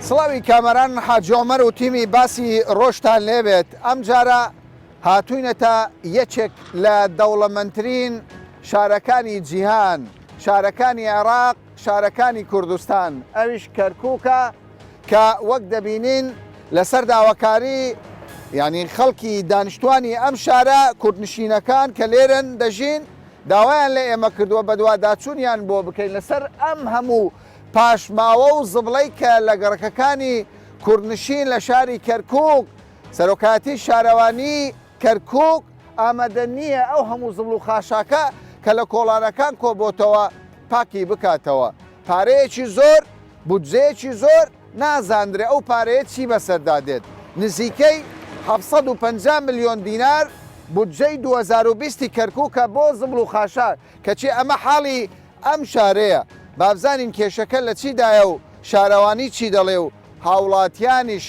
سڵاوی کامەران حاجی عومەر و تیمی باسی ڕۆژتان لێبێت ئەم جارە هاتووینەتە یەکێک لە دەوڵەمەندترین شارەکانی جیهان، شارەکانی عێراق، شارەکانی کوردستان، ئەویش کەرکووکە کە وەک دەبینین لەسەر داواکاری یعنی خەڵکی دانیشتوانی ئەم شارە کوردنشینەکان کە لێرن دەژین داوایان لە ئێمە کردووە بە دوواداچوونیان بۆ بکەین لەسەر ئەم هەموو پاشماوە و زبڵەی کە لە گەڕەکەکانی کوردنشین لە شاری کەرکووک سەرۆکاتی شارەوانی کەرکووک ئامادە نییە ئەو هەموو زبڵ و خاشاکە کە لە کۆڵانەکان کۆبۆتەوە پاکی بکاتەوە. پارەیەکی زۆر بودجەیەکی زۆر نازاندرێ ئەو پارەیە چی بەسەردادێت. نزیکەی 750 ملیۆن دینار بودجەی 2020 کەرکووکە بۆ زبڵ و خاشاک کەچی ئەمە حاڵی ئەم شارەیە. بابزانین کێشەکە لە چیدایە و شارەوانی چی دەڵێ و هاوڵاتیانیش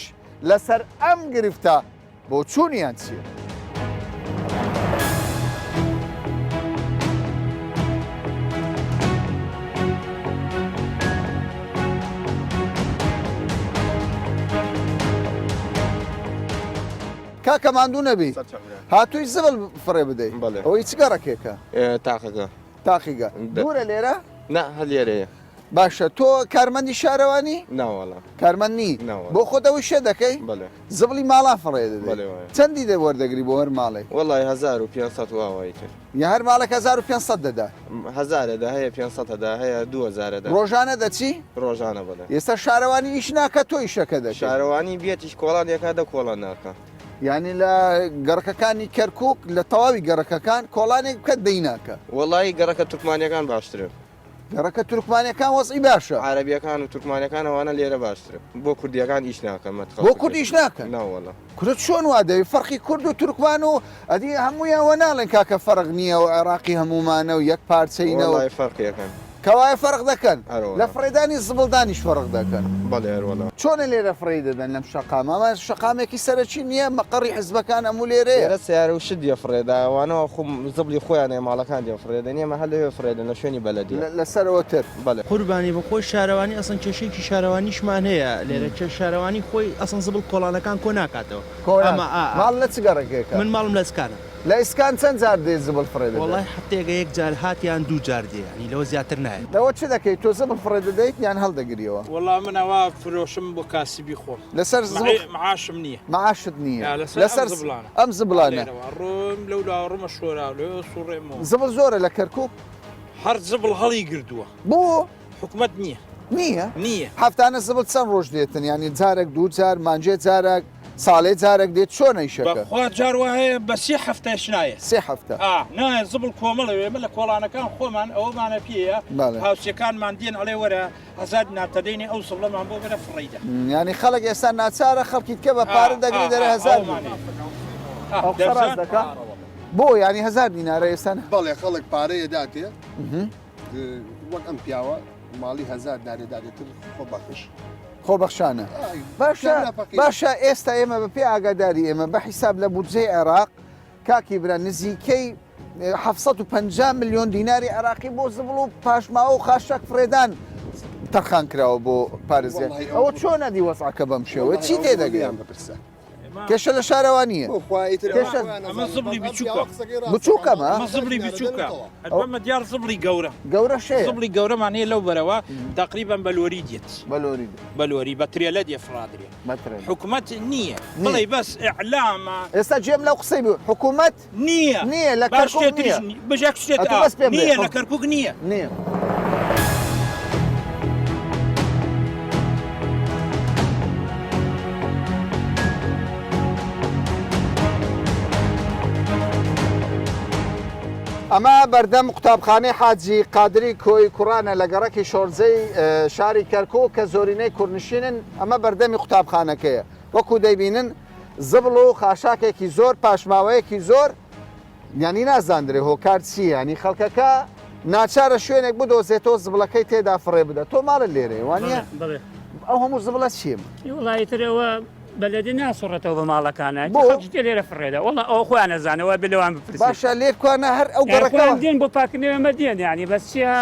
لەسەر ئەم گرفتە بۆ چوونیان چیە؟ کاکە ماندوو نەبی هاتووی زبڵ فڕێ بدەیت ئەوەی چ گەڕەکێکە؟ تاقەکە تاقیگە دوورە لێرە؟ نا هەلێرەیە. باشە تۆ کارمەندی شارەوانی؟ ناوەڵە کارمەندنی بۆ خۆتەوەی شێ دەکەی؟ زبڵی ماڵا فڕێ دەدەیت چەندی دە وەردەگری بۆ هەر ماڵی؟ وەڵی 1500 واوای کرد یا هەر ماڵێک 1500 دەدا؟ 1000دا هەیە 500دا هەیە 2000دا ڕۆژانە دەچی؟ ڕۆژانە بڵێ. ئێستا شارەوانی ئیش ناکە تۆ ئیشەکە دەکەی؟ شارەوانی بێتیش کۆڵانێکا دە کۆڵان ناکە. یعنی لە گەڕەکەکانی کەرکووک لە تەواوی گەڕەکەکان کۆڵانێک بکە دەیناکە. وەڵی گەڕەکە تورکمانیەکان باشترن. گەڕەکە تورکمانیەکان وەزئی باشە. عەرەبیەکان و تورکمانیەکان ئەوانە لێرە باشترن. بۆ کوردیەکان ئیش ناکەن مەتخەڵ. بۆ کورد ئیش ناکەن؟ ناوەڵە. کورد چۆن وا دەوێت فەرقی کورد و تورکمان و ئەدی هەموویان وە ناڵێن کاکە فەرق نییە و عێراقی هەمومانە و یەک پارچەینەوە فەرقیەکەن. کەوایە فەرق دەکەن لە فڕێدانی زبڵدانیش فەرق دەکەن. بەڵێ هەروەڵا. چۆنە لێرە فڕێ دەدەن لەم شەقام؟ ئەمە شەقامێکی سەرەکی نییە مەقڕی حزبەکان هەموو لێرەیە. لێرە سیارە و شت دێفڕێدا ئەوانەوە خۆ زبڵی خۆیانێ ماڵەکان دێفڕێدەن ئێمە هەر لەوێ فرێدەن لە شوێنی بەلەدی لەسەرەوەتر. بەڵێ قوربانی بەخۆی شارەوانی ئەسن کێشەیەکی شارەوانیشمان هەیە لێرە کێ شارەوانی خۆی ئەسن زبڵ کۆڵانەکان کۆ ناکاتەوە. ماڵ لە چ گەڕێکێکە؟ من ماڵم لە ئەسکانە. لە ئیسکان چەند جار دێت زبڵ فڕێ دەدەیت؟ وەڵای هەفتەیەکە یەک جار هاتیان دوو جار دێ ینی لەوە زیاتر نایە. لەوە چ دەکەیت تۆ زبڵ فڕێ دەدەیت یان هەڵدەگریەوە؟ وەڵام منەوە فرۆشم بۆ کاسبی خۆم لەسەر معاشم نییە معاشت نییە لەسەر ئەم زبڵانە ڕۆم لەو ڕۆمە شۆرا لێ سوڕێمەوە زبڵ زۆرە لە کەرکووک هەر زبڵ هەڵی گردووە بۆ حکومت نییە نییە هەفتانە زبڵ چەند ڕۆژ دێتن ینی جارێک دوو جار مانجێ جارێک ساڵێ جارێک دێت چۆن ئیشەکە؟ خوا جاروا هەیە بە سێ هەفتەش نایە سێ هەفتە نایە زبڵ کۆمەڵەوێمە لە کۆڵانەکان خۆمان ئەومانە پێەیە هاوسەکانمان دێن ئەڵێ وەرە هەزار ناتەدەینی ئەو سڵەمان بۆ بەرە فڕیدا ینی خەڵک ئێستا ناچارە خەڵکیت کە بە پارە دەگری دەرە هەزار دەکە بۆ ینی 1000 دینارە ئێستا بەڵێ خەڵک پارەیە داتێ وەک ئەم پیاوە ماڵی 1000 دارێ دادێتتر خۆ بەخش خۆبەخشانە باشە ئێستا ئێمە بە پێ ئاگاداری ئێمە بە حیساب لە بودجەی عێراق کاکی برا نزیکەی 750 ملیۆن دیناری عێراقی بۆ زبڵ و پاشماوە و خاشاک فرێدان تەرخان کراوە بۆ پارێزیان ئەوە چۆن نەدی وەسعکە بەم شێوە چی تێدەگەیان بپرسە کێشە لە شارەوانیە زبڵی بچووکەمە زبڵی بچووکە ئەمە دیار زبڵی گەورە شێ زبڵی گەورەمانەیە لەو بەرەوە تقریبان بەلۆری دێت بەلۆری بە ترێلە دێفرادرێ حکومت نییە بڵێ بەس ئەعلامە ئێستا جێم لەو قسەی حکومت نییە لە کەرکووک بژێک شتێت نییە لە کەرکووک نییە. ئەمە بەردەم قوتابخانەی حاجی قادری کۆی کوڕانە لە گەڕەکی شۆرجەی شاری کەرکووک کە زۆرینەی کوردنشینن ئەمە بەردەمی قوتابخانەکەیە وەکو دەیبینن زبڵ و خاشاکێکی زۆر پاشماوەیەکی زۆر ینی نازاندرێ هۆکار چیە ینی خەڵکەکە ناچارە شوێنێک بدۆزێتەوە زبڵەکەی تێدا فڕێ بدە تۆ ماڵە لێرێ وانە ئەو هەموو زبڵە چیم؟ وڵایترەوە بەلەدی ناسوڕێتەوە بە ماڵەکانە جێ لێرە فڕێدا وڵ ئەو خۆیان نەزانەوە بلەوان بپرس باشە لێکوانە هەر ئەو گەڕەکان دێن بۆ پاکردنەوە مەدێن ینی بەس چیە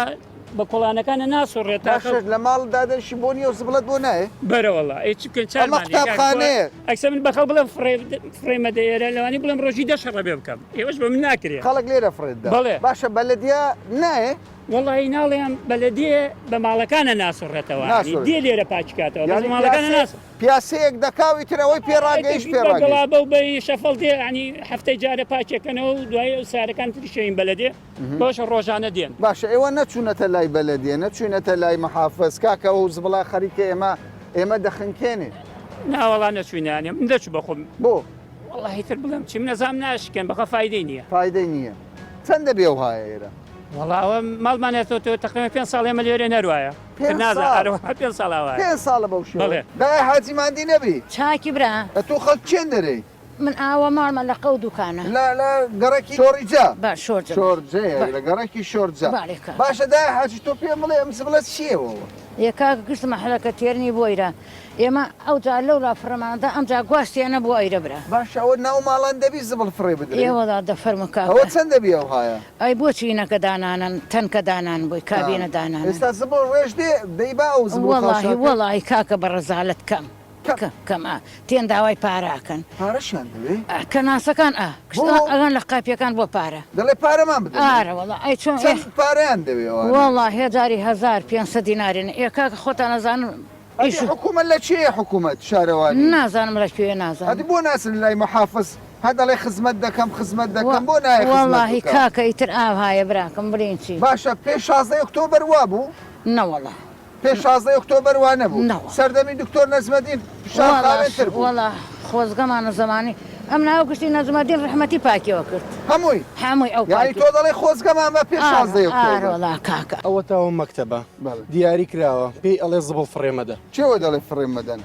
بە کۆڵانەکانە ناسۆڕێت باشە لە ماڵ دادەشی بۆ نیە و زبڵەت بۆ نایە بەرەوەڵە ئەی چ بکەن ئەمە قوتابخانەیە. ئەکسە من بەخەڵ بڵێم فڕێمە دەیێرە لەوانی بڵێم ڕۆژی دەشەڕە بێ بکەم ئێوەش بە من ناکرێ خەڵک لێرە فرێتدا بەڵێ. باشە بەلەدیا نایە وڵی ناڵێم بەلەدێ بە ماڵەکانە ناسۆڕێتەوە ناسۆڕێت. دێ لێرە پاچکاتەوە بە ماڵەکانە ناسۆ پیاسەیەک دەکاوی ترەوەی پێڕاگەیش پێڕاگەی گڵابە و بەی شەفەڵ دێ ینی هەفتەی جارە پاچەکەنەوە و دوای سارەکان تریشەین بەلەدێ باشە ڕۆژانە دێن باشە ئێوە نەچوونەتە لای بەلەدیە نەچوونەتە لای مەحافظ کاکەەوە و زبڵا خەریکە ئێمە دەخنکێنێ ناوەڵا نەچوینانێ من دەچوو بەخۆم بۆ وڵی تر بڵم چیم نەزام ناشکەن بەخە فایدەی نییە فایدەی نییە چەندە بێ و هایە ئێرە وڵاوە ماڵمانێتەوە تقریبا 5 ساڵ ئێمە لێرە نەروایە 5 نازانەوە 5 ساڵاوە 5 ساڵە بەو بەڵێ. شێوە دای حاجی مادی نەبی چاکی برا ئە تۆ خەڵک چێن دەرەی من ئاوە ماڵمە لە قەو دوکانە لە گەڕێکی شۆڕیجا با شۆرجە شۆرجەیە لە گەڕێکی شۆرجا باریکە. باشە دای حاجی تۆ پێم بڵێ ئەم زبڵەت چیەوە یەکاکە گشتمە حەلەکە تێرنی بۆیرە ئێمە ئەو جا لەو لا فڕەماندا ئەمجا گواستیانە بۆ ئەیرە برا باشە ئەوە ناو ماڵان دەبی زبڵ فڕێ بدرێ ئێوەدا دەفەرمە ئەوە کاکە چەندە بێ ئەو هایە ئەی بۆچی نەکە دانانن تەنکە دانان بۆی کابینە دانان ئێستا زبڵ ڕێژ دێ دەی با ئەو زبڵ وەڵی وەڵی کاکە بە ڕزالت کەم کەمە تێن داوای پاراکەن پارەشیان دەوێ کە ناسەکان ئەگەن لە قاپیەکان بۆ پارە دەڵێ پارەمان بدە ئارە وەڵا ئەی چۆن پارەیان دەوێ وەڵا هێداری 1500 دینارێن ئێکاکە خۆتان نەزانم حکوومەت لە چێ حکوومەت شارەوانی نازانم لە کوێ نازانم هەدی بۆ ناسن لای محافظ هەدەڵێ خزمەت دەکەم خزمەت دەکەم بۆ نایە وەڵی کاکە ئیتر ئاوهایە براکەم بڵێنچی باشە پێ 16 ئۆکتۆبەر وا بوو نەوەڵا پێ 16 ئۆکتۆبەر وا نەبوو نەوە. سەردەمی دکتۆر نەزمەدین شاخاوێتتر بوو وەڵا خۆزگەمانە زمانی ئەم ناو گشتی نەزمەدین ڕحمەتی پاکیەوە کرد هەمووی هەمووی ئەو یعنی تۆ دەڵێ خۆزگەمان بە پێ 16 ئۆکتۆبەر وەڵا کاکە ئەوە تاوە مەکتەبە دیاری کراوە پێی ئەڵێ زبڵ فڕێمەدە چێوە دەڵێ فڕێم مەدەن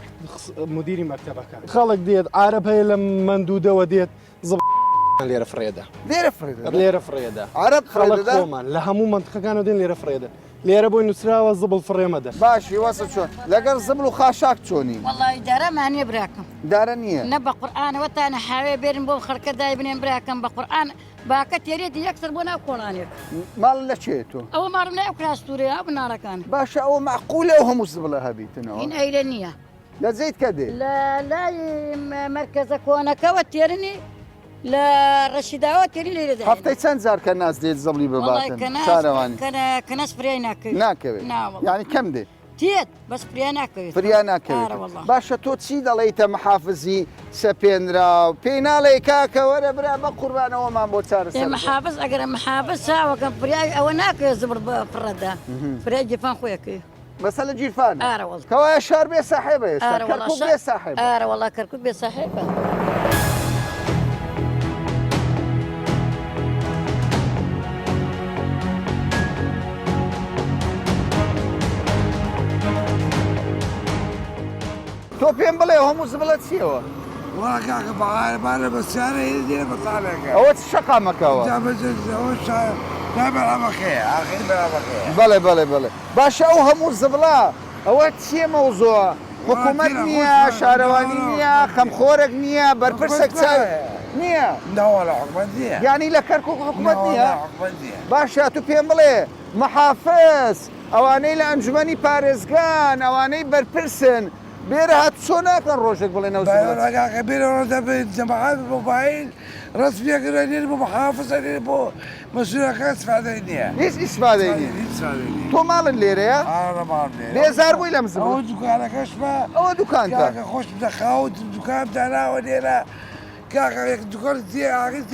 مدیری مەکتەبەکە خەڵک دێت عرب هەیە لە مندوودەوە دێت زبڵ لێرە فرێدە لێرە فرێدە لێرە فرێدە عرب خەڵک فرێدە خۆمان لە هەموو منتقەکانە دێن لێرە فرێدە لێرە بۆی نووسراوە زبڵ فڕێمەدە باشی وەسە چۆن لەگەر زبل و خاشاک چۆنی وەڵی دارەمانێ براکەم دارە نییە نە بە قورآانەوە تا نەحاوێ بێرن بۆ خەرکە دای بنێن براکەم بە قورآان باکە تێرێتی یەکسەر بۆ ناو کۆڵانێک ماڵ لە چێ تۆ ئەوە ماڕم ناو کراستورێ ئەو بنارەکان باشە ئەوە معقولە و هەموو زبڵە هەبیتنەوە این ئەیرە نییە لە زەیت کە دێ لە لای مەرکەزە کۆنەکەەوە تێرنی لە ڕەشیداوە تێری لێرەدا هەفتەی چەند جار کە ناز دێت زەڵی بباتن شارەوانی کەنە سپریای ناکەوێت ناکەوێت یعنی کەم دێ تێت بەس پریا ناکەوێت فریا ناکەوێت باشە تۆ چی دەڵێیتە محافزی سەپێنرا و پێی ناڵێ کاکە وەرە برا بە قوربانەوەمان بۆ چارەسەر محافظ ئەگەر محافظ چاوەکەم پریای ئەوە ناکەوێت زبر بە پڕەدا پرای گیرفان خۆیەکەی بەسە لە جیرفان ئارەوەڵ کەوایە شار بێ ساحێبە ئێستا کەرکووک بێ ساحێب ئارەوەڵا کەرکووک بێ ساحێبە تۆ پێم بڵێ هەموو زبڵەت چیەوە والله كاكا بعرف بس انا يدير بطالعك ئەوە چ شەقامەکەوە بەڵێ بەڵێ بەڵێ باشە ئەو هەموو زبڵە ئەوە چیە مەوزۆە حکوومەت نییە شارەوانی نییە خەمخۆرێک نییە بەرپرسێک چاوی نییە داوەڵە حکومەتیە یعنی لە کەرکووک حکوومەت نییە باشە تو پێم بڵێ محافظ ئەوانەی لە ئەنجومەنی پارێزگان ئەوانەی بەرپرسن بێرە هات چۆ ناکەن ڕۆژێک بڵێ نەوە جەماعات موبایل ڕستپێکرێنێر بۆ محافظ ئەێ بۆ مەسوولەکە استفادەی نییە هیچ ئیسفادەی نییە تۆ ماڵن لێرەیە بێزار بووی لەم زبڵ ئەوە دوکانەکەشمە ئەوە دوکانتە خۆش دەخاوت دوکان داناوە لێرە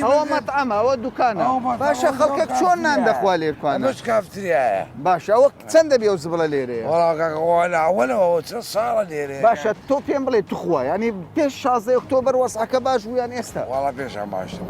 ئەوە مەتعەمە ئەوە دوکانە باشە خەڵکێک چۆن نان دەخوا لێرکوانە کافتریایە باشە ئەوە چەندە بێ و زبڵە لێرەیە وەڵاوەلەوە چ ساڵە لێرێ باشە تۆ پێم بڵێ توخوا ینی پێش 16 ئۆکتۆبەر وەسعەکە باش بوویان ئێستا وەڵا پێشان باشە.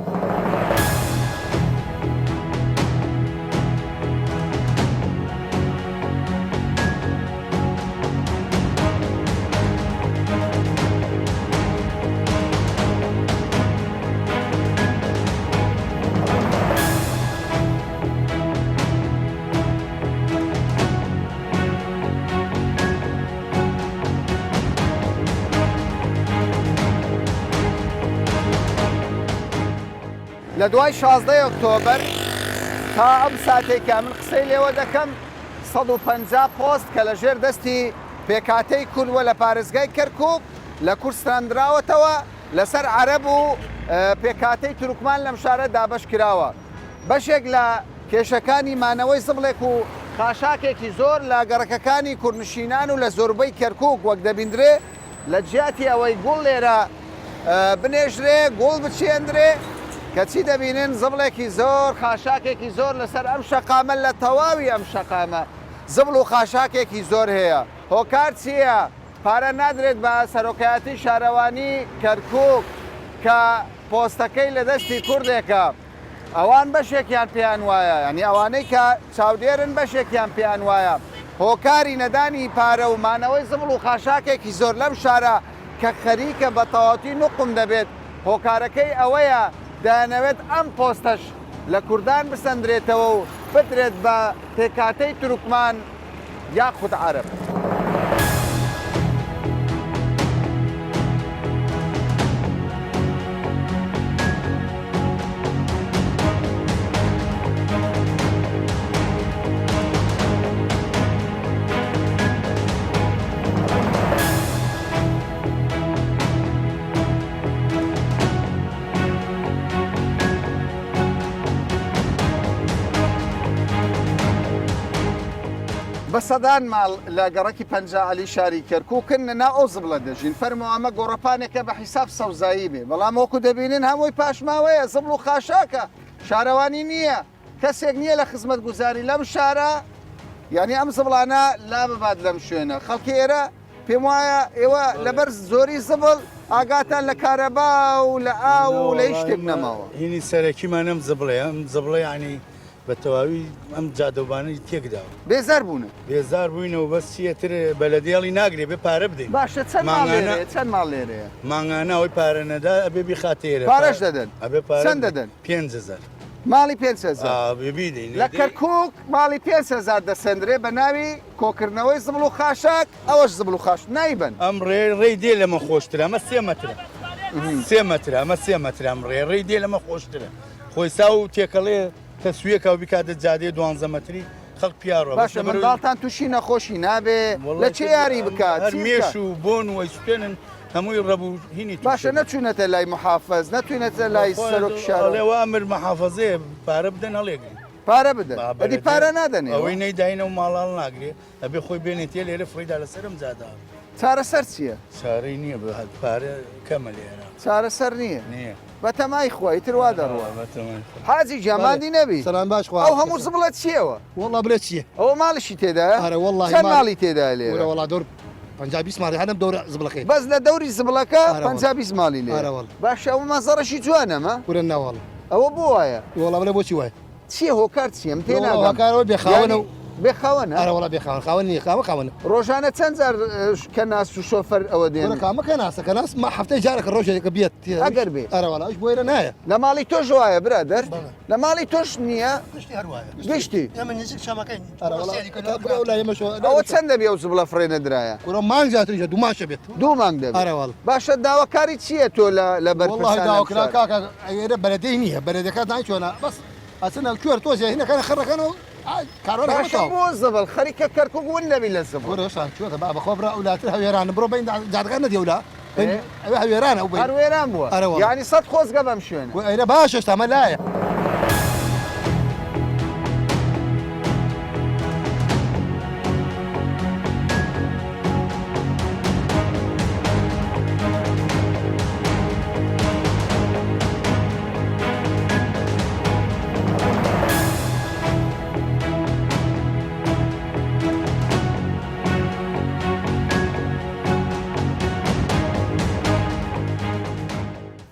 لە دوای 16 ئۆکتۆبەر تا ئەم ساتێکا من قسەی لێوە دەکەم 150 پۆست کە لەژێر دەستی پێکاتەی کوردوە لە پارێزگای کەرکووک لە کوردستاندراوەتەوە لەسەر عەرەب و پێکاتەی تورکمان لەم شارە دابەش کراوە. بەشێک لە کێشەکانی مانەوەی زبڵێک و خاشاکێکی زۆر لە گەڕەکەکانی کوردنشینان و لە زۆربەی کەرکووک وەک دەبیندرێ لە جیاتی ئەوەی گوڵ لێرە بنێژرێ گوڵ بچێندرێ کەچی دەبینن زبڵێکی زۆر خاشاکێکی زۆر لەسەر ئەم شەقامە لە تەواوی ئەم شەقامە زبڵ و خاشاکێکی زۆر هەیە. هۆکار چییە؟ پارە نادرێت بە سەرۆکایەتی شارەوانی کەرکووک کە پۆستەکەی لە دەستی کوردێکە. ئەوان بەشێکیان پێیان وایە، ینی ئەوانەی کە چاودێرن بەشێکیان پێیان وایە. هۆکاری نەدانی پارە و مانەوەی زبڵ و خاشاکێکی زۆر لەم شارە کە خەریکە بە تەواوەتی نوقم دەبێت. هۆکارەکەی ئەوەیە دەیانەوێت ئەم پۆستەش لە کوردان بسەندرێتەوە و بدرێت بە پێکاتەی تورکمان یاخود عەرەب. بە سەدان ماڵ لە گەڕەکی پەنجعەلی شاری کەرکووکن لەنا ئەو زبڵە دەژین فەرمو ئەمە گۆڕەپانێکە بە حیساب سەوزایی بێ بەڵام وەکو دەبینن هەمووی پاشماوەیە زبڵ و خاشاکە شارەوانی نییە کەسێک نییە لە خزمەت گوزاری لەم شارە یعنی ئەم زبڵانە لا ببات لەم شوێنە خەڵکی ئێرە پێم وایە ئێوە لەبەر زۆری زبڵ ئاگاتان لە کارەبا و لە ئاو و لە هیچ شتێک نەماوە. هینی سەرەکیمان ئەم زبڵەیە ئەم زبڵە ینی بە تەواوی ئەم جادەوانەی تێکداوە بێزار بوون بێزار بووینەوە بەس چیەتر بەلەدیاڵی ناگرێ بێ پارە بدەین باشە چەند ماڵ لێرەیە مانگانەوەی پارە نەدا ئەبێ بیخاتێرە پارەش دەدەن ئەبێ چەند دەدەن 5,000 ماڵی 5,000 ببیدەین لە کەرکووک ماڵی 5,000 دەسەندرێ بە ناوی کۆکردنەوەی زبڵ و خاشاک ئەوەش زبڵ و خاش نایبن ئەم ڕێی دێ لەمە خۆشترە ئەمە 3 مەترە 3 مەترە ئەمە 3 مەترە ئەم ڕێی دێ لەمە خۆشترە خۆی سا و تێکەڵێ تەسویەکە و بکاتە جادێ 12 مەتری خەڵک پیاڕۆ باشە منداڵتان تووشی نەخۆشی نابێ لە چێ یاری بکات مێش و بۆن وی سوێنن هەمووی ڕەبوو هینی باشە نەچوونەتە لای محافظ نەتوینێتە لای سەرۆک شارەوە ئەمر محافظەیە پارە بدەن هەڵێگری پارە بدەن ئەدی پارە نادەنێ ئەوەی نەیداینە و ماڵال ناگرێ ئەبێ خۆی بێنێتێ لێرە فڕیدا لەسەرم جادا چارەسەر چییە؟ چارەی نییە بە پارە کەمە لێرە چارەسەر نییە نییە بە تەمای خۆی تروا دەڕوە حاجی جامادی نەبی سەلام باش ئەو هەموو زبڵە چیەوە؟ وەڵا بڵێ چییە؟ ئەوە ماڵشی تێدایە؟ چەند ماڵی تێدا لێرە؟ وەڵا دەور 50 ماڵی هەنم دەورە زبڵەکەی بەس لە دەوری زبڵەکە 50 ماڵی لێرە باشە ئەو مەزەڕەشی جوانەمە؟ ورە ناوەڵ ئەوە بۆ وایە؟ وەڵا بڵێ بۆچی وایە؟ چییە هۆکار چیم تێناگەم هۆکارەوە بێخاوەنە و بێخاوەنە؟ وەڵا بێخاوەن خاوەن نییە خاوەنە ڕۆژانە چەند جار کە ناس و شۆفەر ئەوە دێن کامەکە ناسە کە ناس ما هەفتەی جارێکە ڕۆژێکە بێت ئەگەر بێ ئەرەوەڵا ئەوش بۆیرە نایە لە ماڵی تۆش وایە برادەر لە ماڵی تۆش نییە گشتی ئەوە چەندە بێ و زبڵە فڕێنە درایە وەرە مانگ زیاتریشە دوو ماشە بێت دوو مانگ دەبێت ئەرەوەڵ باشە داواکاری چییە تۆ لە بەرپرسان داواکرا کاکە ئێرە بەرەدەی نییە بەرەدەکات نایچۆنە بەس ئەچنە کوێر تۆزیە هینەکەە خڕەکەنەوە بۆ زبڵ خەریکە کەرکووک ون نەبی لە زبڵ چۆتە با بەخۆبرا ئەولاتر هەوێرانە بڕۆ بین جادەکان نەدیولا ئەوێ هەوێرانە ئەو هەروێران بووە یعنی سەد خۆزگە بەم شوێنە ئەیرە باشش تەمە لایە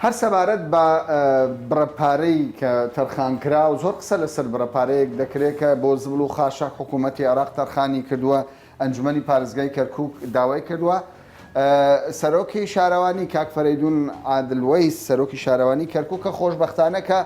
هەر سەبارەت بە بڕەپارەی کە تەرخانکرا و زۆر قسە لەسەر بڕەپارەیەک دەکرێت کە بۆ زبڵ و خاشاک حکوومەتی عێراق تەرخانی کردووە ئەنجومەنی پارێزگای کەرکووک داوای کردووە سەرۆکی شارەوانی کاک فەرەیدون عادڵوەیس سەرۆکی شارەوانی کەرکووکە خۆشبەختانە کە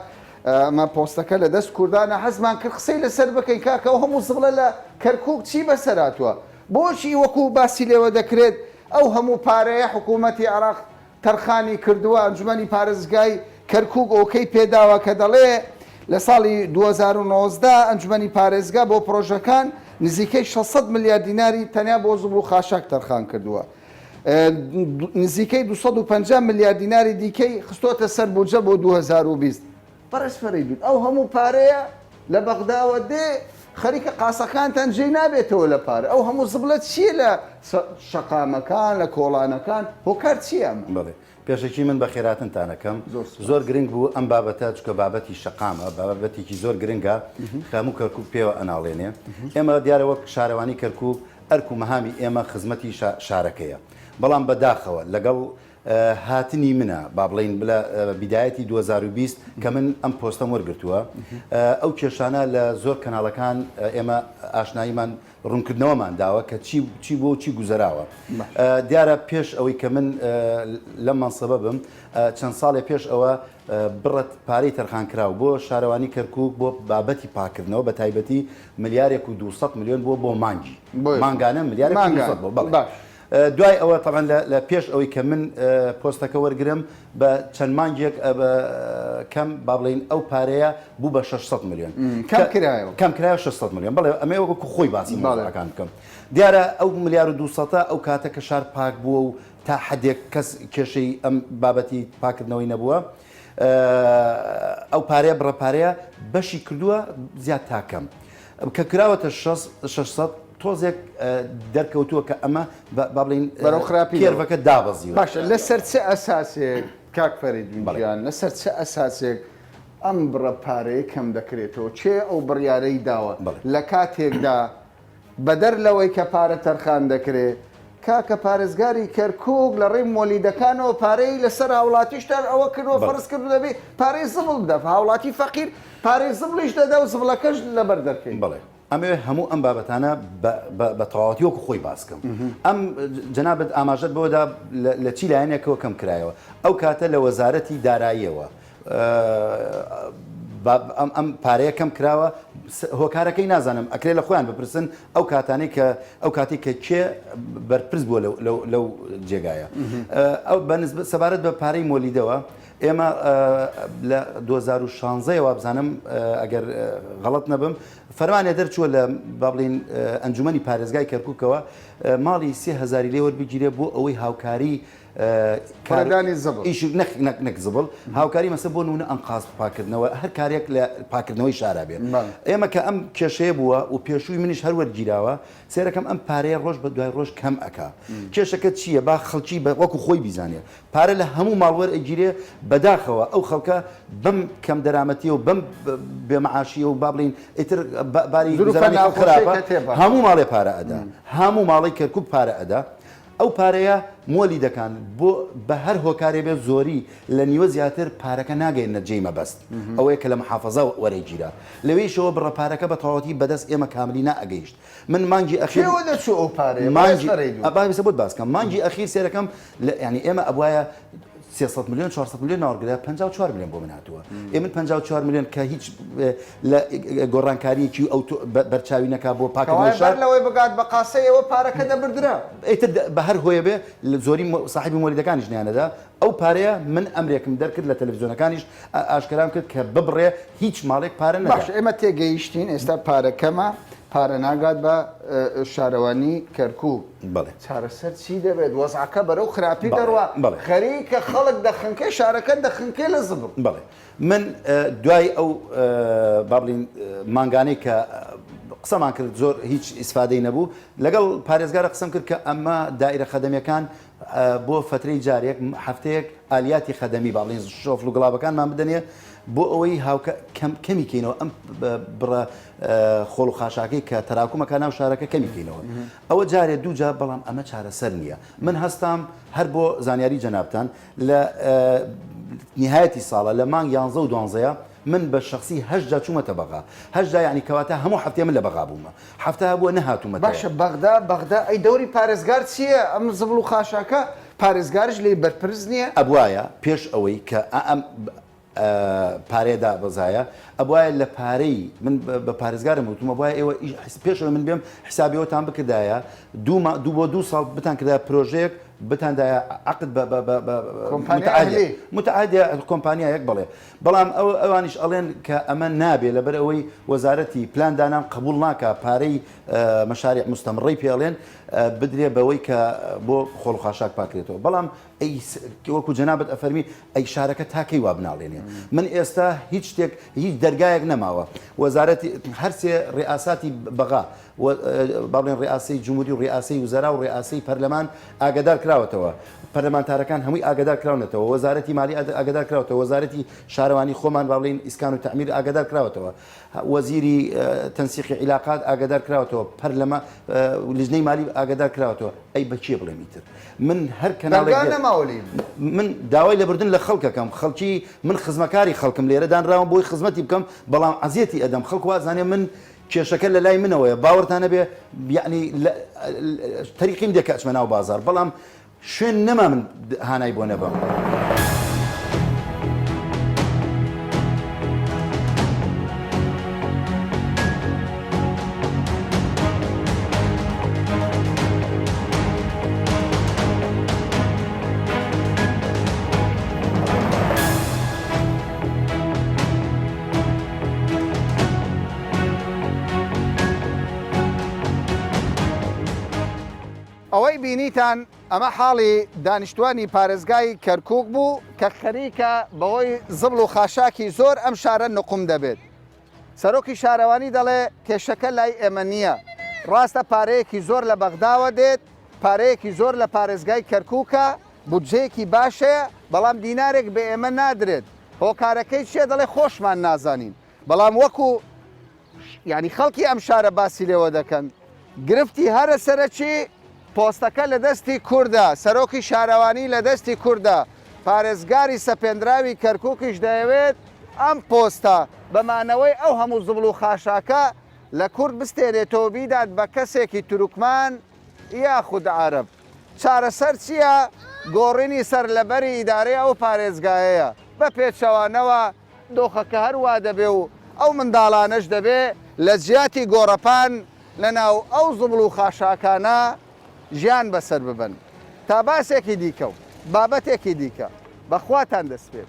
ئەمە پۆستەکە لە دەست کوردانە حەزمان کرد قسەی لەسەر بکەین کاکە ئەو هەموو زبڵە لە کەرکووک چی بەسەراتوە بۆچی وەکو باسی لێوە دەکرێت ئەو هەموو پارەیە حکوومەتی عێراق تەرخانی کردووە ئەنجومەنی پارێزگای کەرکووک ئۆکەی پێداوە کە دەڵێ لە ساڵی 2019 ئەنجومەنی پارێزگا بۆ پرۆژەکان نزیکەی 600 میلیارد دیناری تەنیا بۆ زبڵ و خاشاک تەرخان کردووە. نزیکەی 250 میلیارد دیناری دیکەی خستۆتە سەر بودجە بۆ 2020. بەڕێز فەریدون ئەو هەموو پارەیە لە بەغداوە دێ خەریکە قاسەکانتان جێ نابێتەوە لە پارە. ئەو هەموو زبڵەت چییە لە شەقامەکان لە کۆڵانەکان هۆکار چییە؟ بڵێ پێشێکی من بە خێراتنتانەکەم زۆر گرنگ بوو ئەم بابەتە چکە بابەتی شەقامە بابەتێکی زۆر گرنگە خەموو کەرکوب پێوە ئەناڵێنێ. ئێمە دیارەوە شارەوانی کەرکوب ئەرک و مەهامی ئێمە خزمەتی شارەکەیە. بەڵام بەداخەوە لەگەڵ هاتنی منە با بڵین بلە بیدایەتی 2020 کە من ئەم پۆستەم وەرگرتووە ئەو کێشانە لە زۆر کەناڵەکان ئێمە ئاشناییمان ڕوونکردنەوەمان داوە کە چی بۆ چی گوزەراوە. دیارە پێش ئەوەی کە من لەم مەنسەبە بم چەند ساڵێ پێش ئەوە بڕەت پارەی تەرخانکراو بۆ شارەوانی کەرکووک بۆ بابەتی پاکردنەوە بە تایبەتی ملیارێک و 200 میلیۆن بۆ مانگی مانگانە ملیارێک بۆ. دوای ئەوە تەڵەن لە پێش ئەوەی کە من پۆستەکە وەرگرم بە چەند مانگێک کەم با بڵین ئەو پارەیە بوو بە 600 میلیۆن کەم کرایە 600 میلیۆن. بەڵێ ئەمە وەکو خۆی باسی ماڵەکان بکەم. دیارە ئەو ملیار و 200 ئەو کاتە کە شار پاک بووە و تا حدێک کەس کێشەی ئەم بابەتی پاکردنەوەی نەبووە ئەو پارەیە بڕەپارەیە بەشی کردووە زیاد تاکەم کە کراوەتە 600 تۆزێک دەرکەوتووە کە ئەمە با بڵین بەرەو خراپی کێرڤەکە دابەزیوە. باشە لەسەر چه ئەساسێک کاک فەریدون لەسەر چه ئەساسێک ئەم بڕە پارەیە کەم دەکرێتەوە چێ ئەو بڕیارەی داوە لە کاتێکدا بەدەر لەوەی کە پارە تەرخان دەکرێت کاکە پارێزگاری کەرکووک لە ڕێی مۆلیدەکانەوە پارەی لەسەر هاوڵاتیشتان ئەوە کردووە فەرز کردو دەبێت پارەی زبڵ دەف هاوڵاتی فەقیر پارەی زبڵیش دەدا و زبڵەکەش لەبەر دەکەین. بڵێ ئەمێ هەموو ئەم بابەتانە بە تەواوەتی وەکو خۆی باسکەم. ئەم جەنابەت ئاماژەت بۆدا لە چی لایەنێکەوە کەم کرایەوە ئەو کاتە لە وەزارەتی داراییەوە ئەم پارەیە کەم کراوە هۆکارەکەی نازانم ئەکرێ لە خۆیان بپرسن ئەو کاتانی کە ئەو کاتی کە کێ بەرپرس بووە لەو جێگایە ئەو سەبارەت بە پارەی مۆلیدەوە ئێمە لە 2016ەوە بزانم ئەگەر غەڵەت نەبم فەرمانێ دەرچووە لە با بڵین ئەنجومەنی پارێزگای کەرکووکەوە ماڵی 30,000 لێ وەربگیرێ بۆ ئەوەی هاوکاری کارەکانی زبڵ نەک زبڵ هاوکاری مەسە بۆ نونە ئەنقاز پاکردنەوە هەر کارێک لە پاکردنەوەی شارا بێت. ئێمە کە ئەم کێشەیە بووە و پێشووی منیش هەر وەرگیراوە سێرەکەم ئەم پارەیە ڕۆژ بە دوای ڕۆژ کەم ئەکا. کێشەکە چییە با خەڵکی وەکو خۆی بیزانێ پارە لە هەموو ماڵوەر ئەگیرێ بەداخەوە ئەو خەڵکە بەم کەم دەرامەتی و بەم بێمەعاشیە و با بڵین ئیتر باری خراپە هەموو ماڵێ پارە ئەدا هەموو ماڵی کەرکووک پارە ئەدا. ئەو پارەیە مۆلی دەکەن بۆ بە هەر هۆکارێ بێ زۆری لە نیوە زیاتر پارەکە ناگەێنە جێی مەبەست ئەوەیە کە لە محافەزە وەرەگیرە لەوەیشەوە بڕە پارەکە بە تەواوەتی بەدەست ئێمە کاملی نائەگەیشت. من مانگی ئەخیر ئەو پارەیە مانگی بۆت باسکەم مانگی ئەخیر سێرەکەم ینی ئێمە ئەبوایە 300 میلیۆن 400 میلیۆن ناوەرگرا 54 میلیۆن بۆ من هاتووە. ئێمە 54 میلیۆن کە هیچ لە گۆڕانکاریەکی ئەو بەرچاوی نەکا بۆ پاکردنەوەی شار لەوەی بگات بە قاسەیەوە پارەکە دەبردرا ئیتر بە هەر هۆیە بێ زۆری ساحیبی مۆلیدەکانیش نیانەدا ئەو پارەیە من ئەمرێکم دەرکرد لە تەلەڤیزیۆنەکانیش ئاشکرام کرد کە ببڕێ هیچ ماڵێک پارە نەدا. باش ئێمە تێگەیشتین ئێستا پارەکەمە پارە ناگات بە شارەوانی کەرکووک چارەسەر چی دەبێت وەزعەکە بەرەو خراپی دەڕوا خەریکە خەڵک دەخنکەی شارەکە دەخنکەی لە زبڵ. بڵێ من دوای ئەو با بڵین مانگانەی کە قسەمان کرد زۆر هیچ ئیسفادەی نەبوو لەگەڵ پارێزگارە قسەم کرد کە ئەمە دائیرە خەدەمیەکان بۆ فترەی جارێک هەفتەیەک ئالیاتی خەدەمی با بڵین شۆفل و گڵابەکانمان بدەنێ بۆ ئەوەی کەمی کەینەوە ئەم بڕە خۆڵ و خاشاکەی کە تەراکومەکە ناو شارەکە کەمی کەینەوە ئەوە جارێ دوو جار بەڵام ئەمە چارەسەر نییە. من هەستام هەر بۆ زانیاری جەنابتان لە نهایەتی ساڵە لە مانگ 11 و 12 من بە شخصی 8 جا چوومەتە بەغا 8 جا یعنی کەواتە هەموو هەفتێ من لە بەغا بوومە هەفتە بووە نەهاتوومە. باشە بەغدا ئەی دەوری پارێزگار چییە ئەم زبڵ و خاشاکە پارێزگارش لێ بەرپرس نییە ئەبوایە پێش ئەوەی کە ئەم پارێدا بەزایە ئەبواە لە پارەی من بە پارێزگارم وتومە وایە ئێوە پێشەوە من بێم حسابیەوەتان بکردایە دوو بۆ 2 ساڵ بتان کردای پرۆژەیەک بتاندایە عقد ئەهلی. متعادە کۆمپانیایەک بڵێ بەڵام ئەوانیش ئەڵێن کە ئەمە نابێت لەبەر ئەوەی وەزارەتی پلاندانان قبول ناکە پارەی مەشارع مستەمڕی پێڵێن بدرێ بەوەی کە بۆ خۆڵخاشاک پاکرێتەوە بەڵام وەکو جەنابەت ئەفەرمی ئەی شارەکە تاکەی وا بناڵێنێ من ئێستا هیچ شتێک هیچ دەرگایەک نەماوە وەزارەتی هەرسێ ڕێئاساتی بەغا باڵێن ڕێئاسی جمهوری و ڕێئاسی وزەرا و ڕێئاسی پەرلەمان ئاگادار کراوەتەوە پەرلەمانتارەکان هەمووی ئاگادار کراونەتەوە وەزارەتی مالی ئاگادار کراوەتەوە وەزارەتی شارەوانی خۆمان باڵێن ئیسکان و تعمیر ئاگادار کراوەتەوە وەزیری تەنسیقی عیلاقات ئاگادار کراوەتەوە پەرلەما لیژنەی مالی ئاگادار کراوەتەوە ئەی بەچێ بڵێ میتر من هەر کەناڵێک من داوای لەبردن لە خەڵکەکەم خەڵکی من خزمەکاری خەڵکم لێرە دانراوم بۆی خزمەتی بکەم بەڵام عەزیەتی ئەدەم خەڵک وازانێ من کێشەکە لە لای منەوەیە باوەڕتانە بێ یعنی تەریقیم دێکە ئەچمە ناو بازار بەڵام شوێن نەما من هانای بۆ نەبم. ئەوەی بینیتان ئەمە حاڵی دانیشتوانی پارێزگای کەرکووک بوو کە خەریکە بەهۆی زبڵ و خاشاکی زۆر ئەم شارە نقم دەبێت سەرۆکی شارەوانی دەڵێ کێشەکە لای ئێمە نییە ڕاستە پارەیەکی زۆر لە بەغداوە دێت پارەیەکی زۆر لە پارێزگای کەرکووکە بودجەیەکی باشەیە بەڵام دینارێک بە ئێمە نادرێت هۆکارەکەی چێ دەڵێ خۆشمان نازانین بەڵام وەکو ینی خەڵکی ئەم شارە باسی لێوە دەکەن گرفتی هەرە سەرەکی پۆستەکە لە دەستی کووردە سەرۆکی شارەوانی لە دەستی کووردە پارێزگاری سەپێنراوی کەرکووکیش دەیەوێت ئەم پۆستە بەمانەوەی ئەو هەموو زبڵ و خاشاکە لە کورد بستێنێتەوە بیدات بە کەسێکی تورکمان یاخود عەرەب چارەسەر چییە؟ گۆڕینی سەر لەبەری ئیدارەی ئەو پارێزگایەیە بە پێچەوانەوە دۆخەکە هەروە دەبێ و ئەو منداڵانەش دەبێ لە جیاتی گۆڕەپان لەناو ئەو زبڵ و خاشاکانە ژیان بەسەر ببن تا باسێکی دیکە و بابەتێکی دیکە بەخواتان دەست پێ